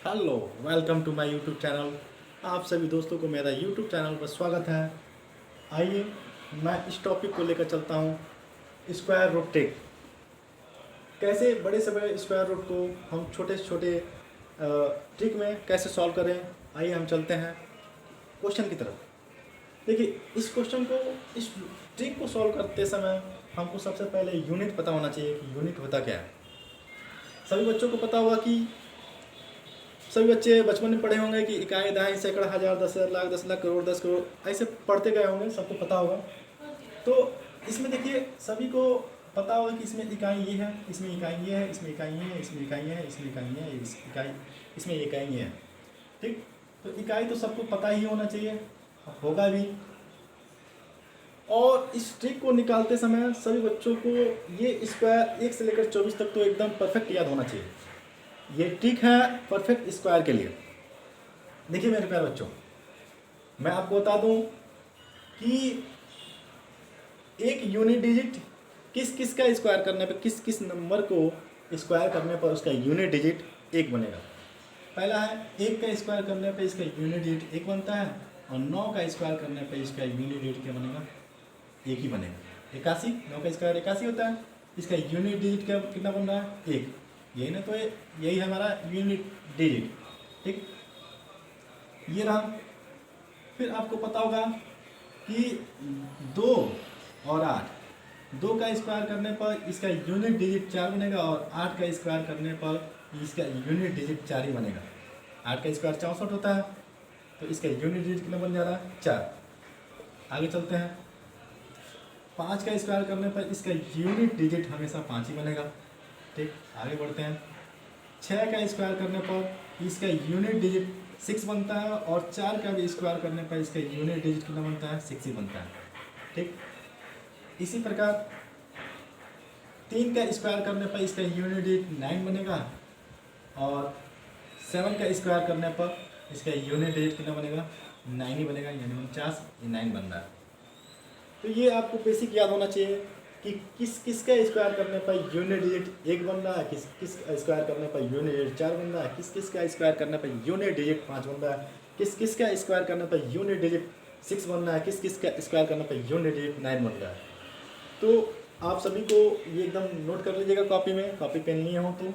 Hello, welcome to my YouTube channel. आप सभी दोस्तों को मेरा यूट्यूब चैनल पर स्वागत है। आइए मैं इस टॉपिक को लेकर चलता हूँ, स्क्वायर रूट ट्रिक। कैसे बड़े से बड़े स्क्वायर रूट को हम छोटे से छोटे ट्रिक में कैसे सॉल्व करें। आइए हम चलते हैं क्वेश्चन की तरफ। देखिए, इस क्वेश्चन को, इस ट्रिक को सॉल्व करते समय हमको सबसे पहले यूनिट पता होना चाहिए कि यूनिट होता क्या है। सभी बच्चों को पता होगा कि सभी बच्चे बचपन में पढ़े होंगे कि इकाई, दहाई, सैकड़ा, हज़ार, 10,000, 10 लाख, करोड़, 10 करोड़, ऐसे पढ़ते गए होंगे, सबको पता होगा। तो इसमें देखिए, सभी को पता होगा कि इसमें इकाई ये है, इसमें इकाई ये है, इसमें इकाई ये है, इसमें इकाई है, इसमें इकाई है, इसमें इकाई ये है। ठीक, तो इकाई तो सबको पता ही होना चाहिए, होगा भी। और इस ट्रिक को निकालते समय सभी बच्चों को ये स्क्वायर 1 से लेकर 24 तक तो एकदम परफेक्ट याद होना चाहिए। ये ट्रिक है परफेक्ट स्क्वायर के लिए। देखिए मेरे प्यारे बच्चों, मैं आपको बता दूं कि एक यूनिट डिजिट किस किस का स्क्वायर करने पर, किस किस नंबर को स्क्वायर करने पर उसका यूनिट डिजिट 1 बनेगा। पहला है 1 का स्क्वायर करने पर इसका यूनिट डिजिट 1 बनता है, और 9 का स्क्वायर करने पर इसका यूनिट डिजिट क्या बनेगा? 1 ही बनेगा। 81, 9 का स्क्वायर 81 होता है, इसका यूनिट डिजिट क्या कितना बन रहा है? 1। यही ना, तो यही है हमारा यूनिट डिजिट। ठीक, ये रहा। फिर आपको पता होगा कि 2 और 8, 2 का स्क्वायर करने पर इसका यूनिट डिजिट 4 बनेगा, और 8 का स्क्वायर करने पर इसका यूनिट डिजिट 4 ही बनेगा। 8 का स्क्वायर 64 होता है, तो इसका यूनिट डिजिट कितना बन जा रहा है? 4। आगे चलते हैं। 5 का स्क्वायर करने पर इसका यूनिट डिजिट हमेशा 5 ही बनेगा। ठीक, आगे बढ़ते हैं। 6 का स्क्वायर करने पर इसका यूनिट डिजिट 6 बनता है, और 4 का भी स्क्वायर करने पर इसका यूनिट डिजिट कितना बनता है? 6 ही बनता है। ठीक, इसी प्रकार 3 का स्क्वायर करने पर इसका यूनिट डिजिट 9 बनेगा, और 7 का स्क्वायर करने पर इसका यूनिट डिजिट कितना बनेगा? 9 ही बनेगा, यानी 49, ये 9 बन रहा है। तो ये आपको बेसिक याद होना चाहिए कि किस किस का स्क्वायर करने पर यूनिट डिजिट 1 बन रहा है, किस किस का स्क्वायर करने पर यूनिट डिजिट 4 बन रहा है, किस किस का स्क्वायर करने पर यूनिट डिजिट 5 बन रहा है, किस किस का स्क्वायर करने पर यूनिट डिजिट 6 बन रहा है, किस किस का स्क्वायर करने पर यूनिट डिजिट 9 बन रहा है। तो आप सभी को ये एकदम नोट कर लीजिएगा कॉपी में, कॉपी पेन लिए हो तो।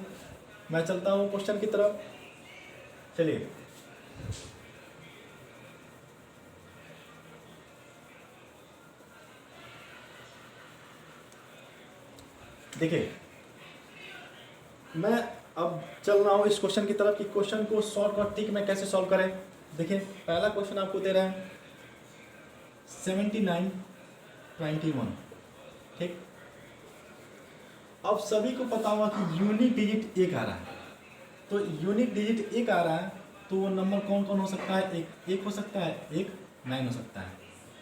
मैं चलता हूँ क्वेश्चन की तरफ। चलिए, देखिए मैं अब चल रहा हूँ इस क्वेश्चन की तरफ कि क्वेश्चन को शॉर्ट और ट्रिक में कैसे सॉल्व करें। देखिए, पहला क्वेश्चन आपको दे रहा है 79, 21। ठीक, अब सभी को पता होगा कि यूनिट डिजिट 1 आ रहा है, तो यूनिट डिजिट 1 आ रहा है, तो वो नंबर कौन कौन हो सकता है? एक हो सकता है, एक 9 हो सकता है।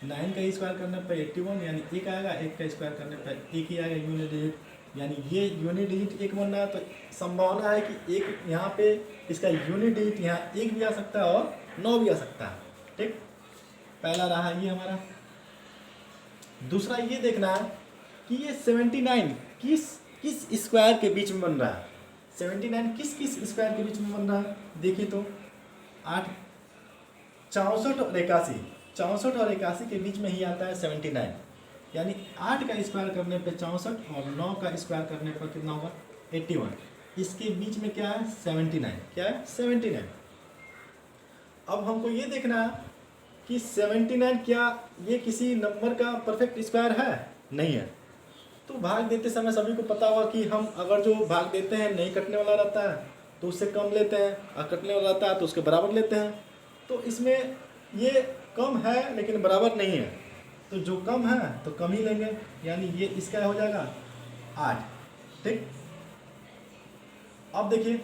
9 का स्क्वायर करने पर 81, यानी 1 आएगा। 1 का स्क्वायर करने पर 1 ही आएगा यूनिट डिजिट, यानी ये यूनिट डिजिट 1 बन रहा है। तो संभावना है कि एक यहाँ पे इसका यूनिट डिजिट यहाँ 1 भी आ सकता है और 9 भी आ सकता है। ठीक, पहला रहा ये हमारा। दूसरा ये देखना है कि ये 79 किस किस स्क्वायर के बीच में बन रहा है। 79 किस किस स्क्वायर के बीच में बन रहा है? देखिए तो 8, 64 और 81, 64 और 81 के बीच में ही आता है 79, यानी 8 का स्क्वायर करने पे 64, और 9 का स्क्वायर करने पर कितना होगा? 81। इसके बीच में क्या है? 79। क्या है? 79। अब हमको ये देखना है कि 79 क्या ये किसी नंबर का परफेक्ट स्क्वायर है? नहीं है। तो भाग देते समय सभी को पता होगा कि हम अगर जो भाग देते हैं नहीं कटने वाला रहता है तो उससे कम लेते हैं, और कटने वाला रहता है तो उसके बराबर लेते हैं। तो इसमें ये कम है लेकिन बराबर नहीं है, तो जो कम है तो कम ही लेंगे, यानी ये इसका हो जाएगा 8। ठीक, अब देखिए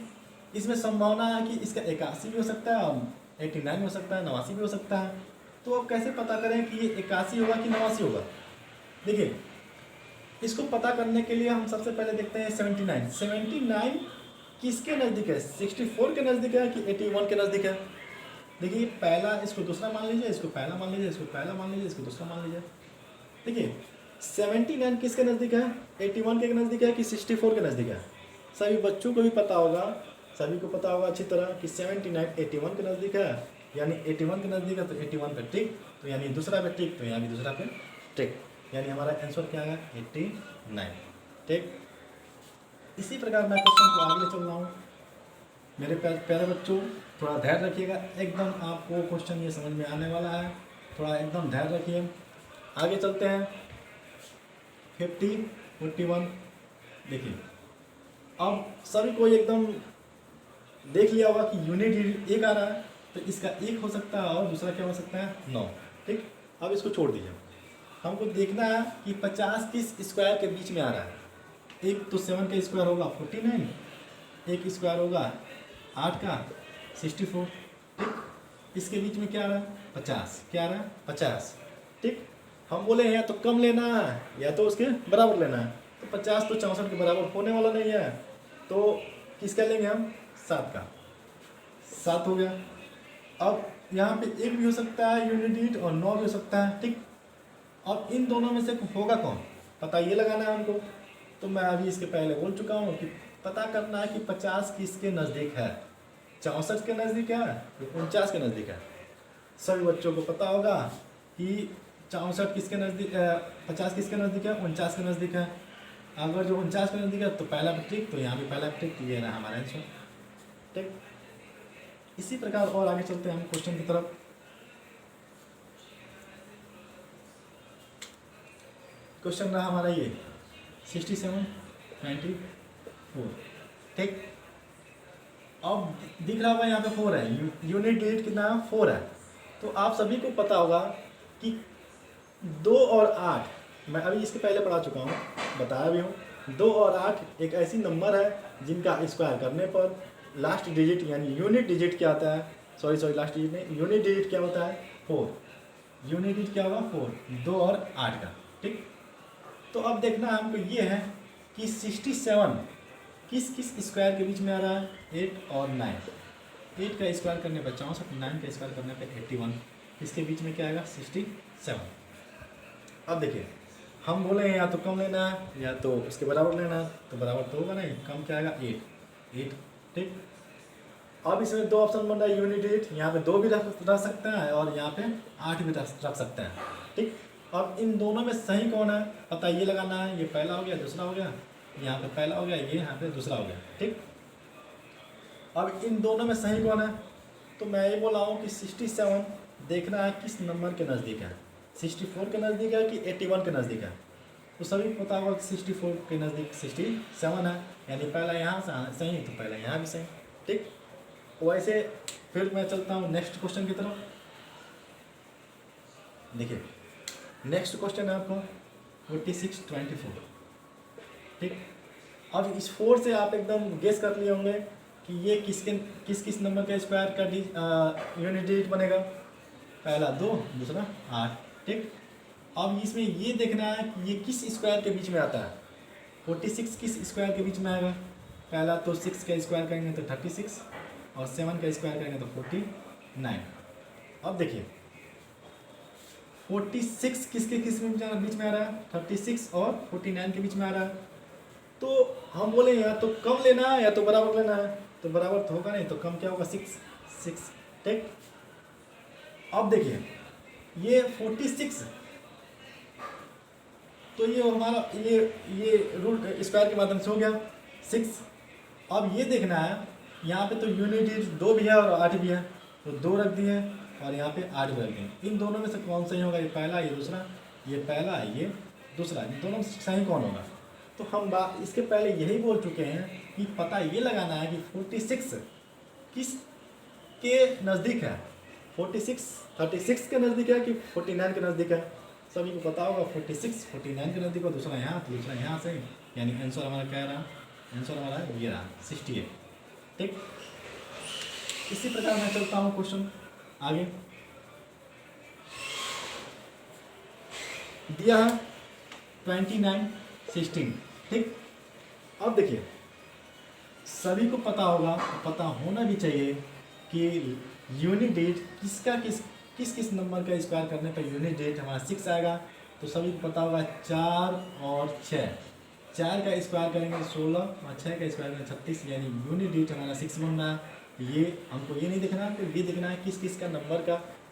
इसमें संभावना है कि इसका 81 भी हो सकता है, और 89 हो सकता है, 89 भी हो सकता है। तो अब कैसे पता करें कि ये 81 होगा कि 89 होगा? देखिए, इसको पता करने के लिए हम सबसे पहले देखते हैं 79। 79 किसके नज़दीक है? 64 के नज़दीक है कि 81 के नज़दीक है? देखिए, पहला इसको दूसरा मान लीजिए, इसको पहला मान लीजिए, इसको पहला मान लीजिए, इसको दूसरा मान लीजिए। देखिए, 79 किसके नज़दीक है? 81 के नज़दीक है कि 64 के नज़दीक है? सभी बच्चों को भी पता होगा सभी को पता होगा अच्छी तरह कि 79 81 के नज़दीक है, यानी 81 के नज़दीक है तो 81 पे टिक, तो यानी दूसरा पे टिक, तो यहाँ भी दूसरा पे टिक, यानी हमारा आंसर क्या आएगा 89। ठीक, इसी प्रकार मैं क्वेश्चन को आगे ले चल रहा हूँ। मेरे प्यारे बच्चों, थोड़ा धैर्य रखिएगा, एकदम आपको क्वेश्चन ये समझ में आने वाला है, थोड़ा एकदम धैर्य रखिए। आगे चलते हैं। 50 41 देखिए, अब सभी को एकदम देख लिया होगा कि यूनिट डिजिट एक आ रहा है, तो इसका एक हो सकता है और दूसरा क्या हो सकता है 9। ठीक, अब इसको छोड़ दीजिए, हमको देखना है कि 50 किस स्क्वायर के बीच में आ रहा है। एक तो 7 का स्क्वायर होगा 49, एक स्क्वायर होगा 8 का 64। ठीक, इसके बीच में क्या आ रहा है 50, क्या आ रहा है 50। ठीक, हम बोले या तो कम लेना है या तो उसके बराबर लेना है, तो 50 तो 64 के बराबर होने वाला नहीं है, तो किसका लेंगे हम 7 का। 7 हो गया। अब यहाँ पे एक भी हो सकता है यूनिट डिजिट और 9 भी हो सकता है। ठीक, अब इन दोनों में से होगा कौन, पता ये लगाना है हमको। तो मैं अभी इसके पहले बोल चुका हूँ कि पता करना है कि 50 किसके नज़दीक है, 64 के नज़दीक है, 49 के नज़दीक है। सभी बच्चों को पता होगा कि 64 किसके नज़दीक, 50 किसके नज़दीक है, 49 के नज़दीक है। अगर जो 49 के नज़दीक है तो पहला पे टिक, तो यहाँ भी पहला पे टिक, ये रहा हमारा आंसर। ठीक, इसी प्रकार और आगे चलते हैं हम क्वेश्चन की तरफ। क्वेश्चन रहा हमारा ये 67 94। ठीक, अब दिख रहा होगा यहाँ पे 4 है, यूनिट डिजिट कितना है 4 है। तो आप सभी को पता होगा कि 2 और 8, मैं अभी इसके पहले पढ़ा चुका हूँ, बताया भी हूँ। 2 और 8 एक ऐसी नंबर है जिनका स्क्वायर करने पर लास्ट डिजिट यानी यूनिट डिजिट क्या आता है, सॉरी लास्ट डिजिट नहीं, यूनिट डिजिट क्या होता है 4। यूनिट डिजिट क्या होगा 4, 2 और 8 का। ठीक, तो अब देखना हमको ये है कि 67 किस किस स्क्वायर के बीच में आ रहा है, 8 और 9। 8 का स्क्वायर करने पर 64, 9 का स्क्वायर करने पर 81, इसके बीच में क्या आएगा 67। अब देखिए, हम बोले या तो कम लेना है या तो उसके बराबर लेना है, तो बराबर तो होगा नहीं, कम क्या आएगा 8। ठीक, अब इसमें दो ऑप्शन बन रहा है यूनिट डिजिट, यहाँ पे 2 भी रख सकते हैं और यहाँ पे 8 भी रख सकते हैं। ठीक, अब इन दोनों में सही कौन है पता ये लगाना है। ये पहला हो गया, दूसरा हो गया, यहाँ पे पहला हो गया, ये यहाँ पे दूसरा हो गया। ठीक, अब इन दोनों में सही कौन है, तो मैं ये बोला हूँ कि 67 देखना है किस नंबर के नज़दीक है, 64 के नज़दीक है कि 81 के नज़दीक है। तो सभी पता होगा कि 64 के नज़दीक 67 है, यानी पहला यहाँ से सही तो पहला यहाँ भी सही। ठीक, वैसे फिर मैं चलता हूँ नेक्स्ट क्वेश्चन की तरफ। देखिए, नेक्स्ट क्वेश्चन है आपको 46 24। ठीक, अब इस 4 से आप एकदम गेस कर लिए होंगे कि ये किस किस नंबर का स्क्वायर का यूनिट डिजिट बनेगा। पहला 2, दूसरा 8। ठीक, अब इसमें ये देखना है कि ये किस स्क्वायर के बीच में आता है। 46 किस स्क्वायर के बीच में आएगा, पहला तो 6 का स्क्वायर करेंगे तो 36 और 7 का स्क्वायर करेंगे तो 49। अब देखिए 46 किसके किस में बीच में आ रहा है, 36 और 49 के बीच में आ रहा है। तो हम बोले या तो कम लेना है या तो बराबर लेना है, तो बराबर तो होगा नहीं, तो कम क्या होगा 6। ठीक, अब देखिए ये 46, तो ये हमारा ये रूट स्क्वायर के माध्यम से हो गया 6। अब ये देखना है यहाँ पे तो यूनिट डिजिट 2 भी है और 8 भी है, तो 2 रख दिए और यहाँ पे 8 भी रख दिए। इन दोनों में से कौन सही होगा, ये पहला ये दूसरा, ये पहला ये दूसरा, इन दोनों में से सही कौन होगा। तो हम बात इसके पहले यही बोल चुके हैं कि पता ये लगाना है कि 46 किस के नज़दीक है, 36 के नज़दीक है कि 49 के नज़दीक है। सभी को पता होगा 46 49 के नज़दीक हो, दूसरा यहाँ तो दूसरा यहाँ से, यानी आंसर हमारा क्या रहा, आंसर हमारा ये रहा 68। ठीक, इसी प्रकार मैं चलता हूँ क्वेश्चन आगे। दिया है 29 16। ठीक, अब देखिए सभी को पता होगा, पता होना भी चाहिए कि यूनिट डिजिट किसका किस किस नंबर का स्क्वायर करने पर यूनिट डिजिट हमारा 6 आएगा। तो सभी को पता होगा 4 और 6, 4 का स्क्वायर करेंगे 16 और 6 का स्क्वायर करेंगे 36, यानी यूनिट डिजिट हमारा 6 बन रहा है। ये हमको ये नहीं देखना है, तो ये देखना है किस किस का नंबर का